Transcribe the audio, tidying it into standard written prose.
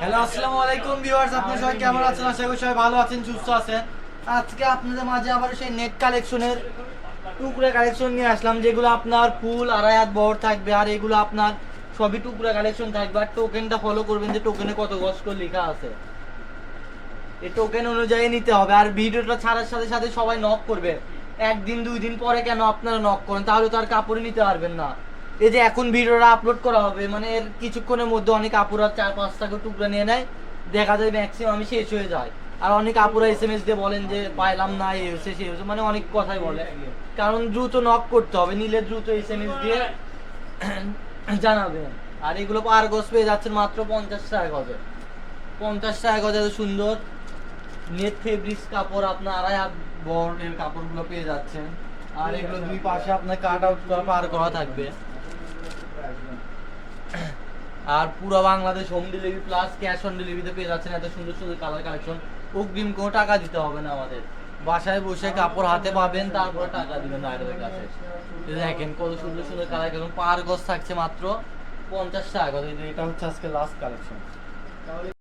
Hello, আসসালামু আলাইকুম viewers, আপনারা সবাই কেমন আছেন? আশা করি সবাই ভালো আছেন, সুস্থ আছেন। আজকে আপনাদের মাঝে আবার সেই নেট কালেকশনের টুকরা কালেকশন নিয়ে আসলাম, যেগুলো আপনার ফুল আড়াই হাত বড় থাকবে। আর এগুলো আপনার সবই টুকরা কালেকশন থাকবে। আর টোকেনটা ফলো করবেন যে টোকেনে কত গজ করে লেখা আছে, এই টোকেন অনুযায়ী নিতে হবে। আর ভিডিওটা ছাড়ার সাথে সাথে সবাই নক করবে। একদিন দুই দিন পরে কেন আপনারা নক করেন, তাহলে তো আর কাপড়ই নিতে পারবেন না। এই যে এখন ভিডিওটা আপলোড করা হবে, মানে এর কিছুক্ষণের মধ্যে অনেক আপুরা 4-5টা করে টুকরা নিয়ে নেয়, দেখা যায় ম্যাক্সিমাম শেষ হয়ে যায়। আর অনেক আপুরা SMS দিয়ে বলেন যে পাইলাম না, এই হচ্ছে সেই হচ্ছে, মানে অনেক কথাই বলে। কারণ দ্রুত নক করতে হবে, নিলে দ্রুত SMS দিয়ে জানাবেন। আর এগুলো পার গজ পেয়ে যাচ্ছেন মাত্র 50 টাকা গজে। 50 টাকা গজে এত সুন্দর নেট ফেব্রিক্স কাপড় আপনার আড়াই হাত বড় এর কাপড়গুলো পেয়ে যাচ্ছেন। আর এগুলো দুই পাশে আপনার কাট আউট করা পার করা থাকবে। আর পুরো Bangladesh home delivery plus cash on ডেলিভারিতে পেয়ে যাচ্ছেন এত সুন্দর সুন্দর কালার কালেকশন। অগ্রিম কোনো টাকা দিতে হবে না আমাদের, বাসায় বসে কাপড় হাতে পাবেন, তারপরে টাকা দিবেন বাইরের কাছে। দেখেন কত সুন্দর সুন্দর কালার কালেকশন, পার গজ থাকছে মাত্র 50 টাকা। এটা হচ্ছে আজকে লাস্ট কালেকশন।